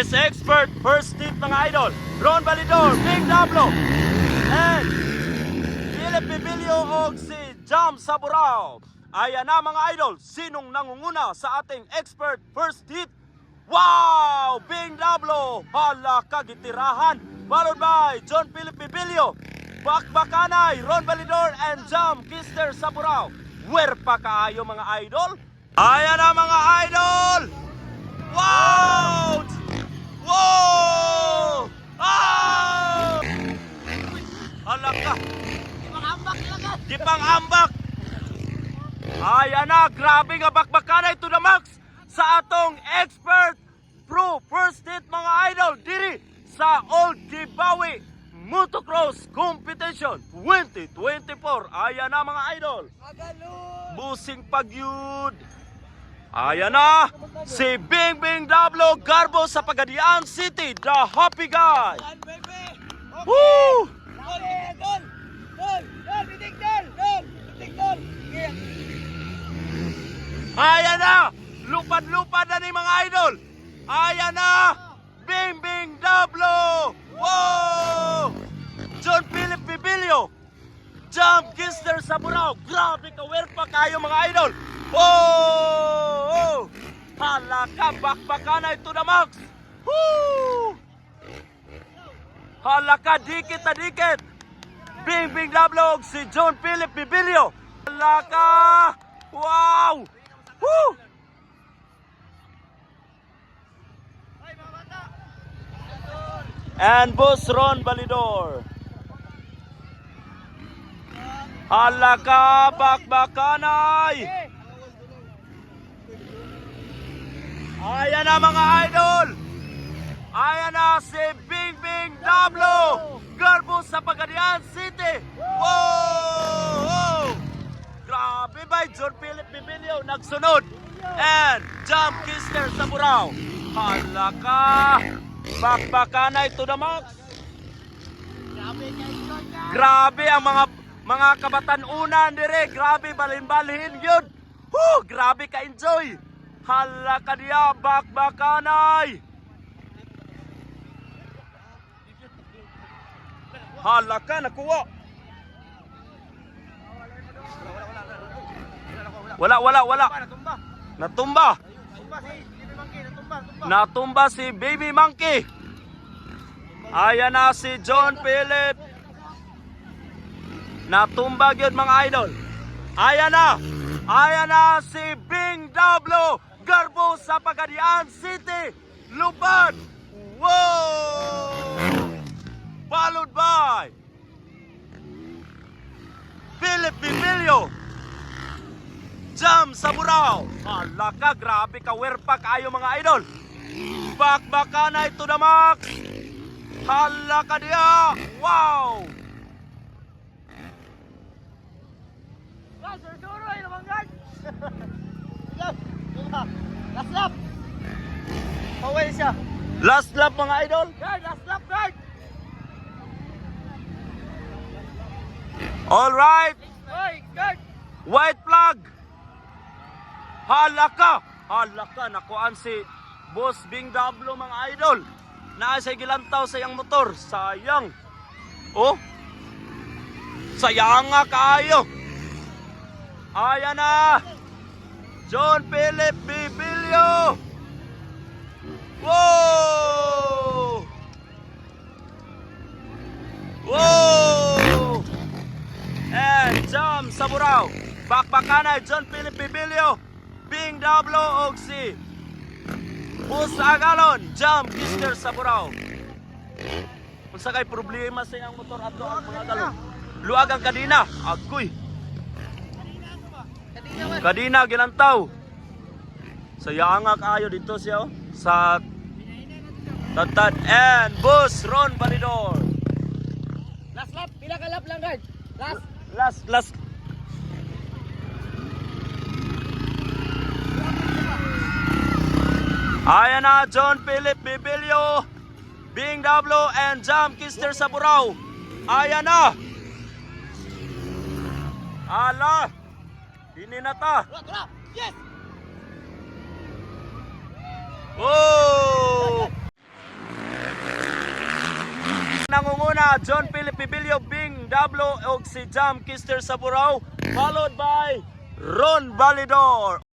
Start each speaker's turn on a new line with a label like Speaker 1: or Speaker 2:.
Speaker 1: is expert first tip mga idol. Ron Validor, Bing Dablo, and Philip Bibilio o si Jam Saburao. Ayan na mga idol, sinong nangunguna sa ating expert first hit? Wow! Bing Dablo, hala kagitirahan. Followed by John Philip Bibilio, Bakbakanay, Ron Validor, and Jam Kister Saburao. Where pa kaayo mga idol? Ayan na mga idol! Wow! Wow! Ah! Hala ka! Gipang ambak! Ayan na, grabe nga bakbakanay to the max sa atong expert pro first hit mga idol diri sa Old Gibawi Motocross Competition 2024. Ayan na mga idol. Busing pagyud. Ayan na, si Bing Bing Dablo Garbo sa Pagadian City, the happy guy. Woo! Ayan na, lupad-lupad na ni mga idol. Ayan na, Bing Bing Dablo. Wow! John Philip Bibilio, Jam Kister Saburao. Grabe ka, where pa kayo mga idol. Oh! Hala ka, bakbakanay to the max. Woo! Hala ka, dikit na dikit. Bing Bing Dablo si John Philip Bibilio. Hala ka! Wow! Woo! And Boss Ron Validor. Hala ka, bakbakanay. Ayan na mga idol. Ayan na si Bing Bing Dablo Garbo sa Pagadian City. Wow! Grabe ba, John Philip Bibilio nagsunod. And Jam Kister Saburao. Hala ka, bakbakanay to the max. Grabe ang mga kabatan-unan dire. Grabe, balin-balin yun. Grabe ka-enjoy. Hala ka diya, bakbakanay. Hala ka, nakuha. Wala. Natumba. Natumba si Baby Monkey. Ayan na si John Philip. Natumba yun mga idol. Ayan na si Bing Dablo Garbo sa Pagadian City. Lupad. Wow! Followed by Philip Bibilio, Jam Saburao. Hala ka, grabe ka, where pa kayo mga idol. Bakbakanay to the max. Hala ka diya. Wow!
Speaker 2: Last lap. Paway siya.
Speaker 1: Last lap mga idol.
Speaker 2: Guard, last lap, guard.
Speaker 1: All right.
Speaker 2: Hoy, guard.
Speaker 1: White flag. Hala ka, nakuan si Boss Bing Dablo mga idol. Naasay gilantaw sa iyang motor. Sayang. Oh. Sayang nga kaayo. Ayan na. John Philip Bibilio. Wow! Wow! And Jam Saburao. Bakbakanay, John Philip Bibilio, Bing Dablo og si Boss Agalon, Jam Kister Saburao. Kung sa kay problema sa iyang motor ato ang mga galon. Luag ang kadina. Agoy. Kadina gilantaw. Sayang nga kaayo dito siya sa Tatad and Boss Ron Validor.
Speaker 2: Last lap, pila ka lap lang, guard.
Speaker 1: Last. Ayan na, John Philip Bibilio, Bing Dablo, and Jam Kister Saburao. Ayan na. Ala. Hininata.
Speaker 2: Yes!
Speaker 1: Oh! sila John Philip Pibilio, Bing Dablo, og si Jam Kister Saburao, followed by Ron Validor.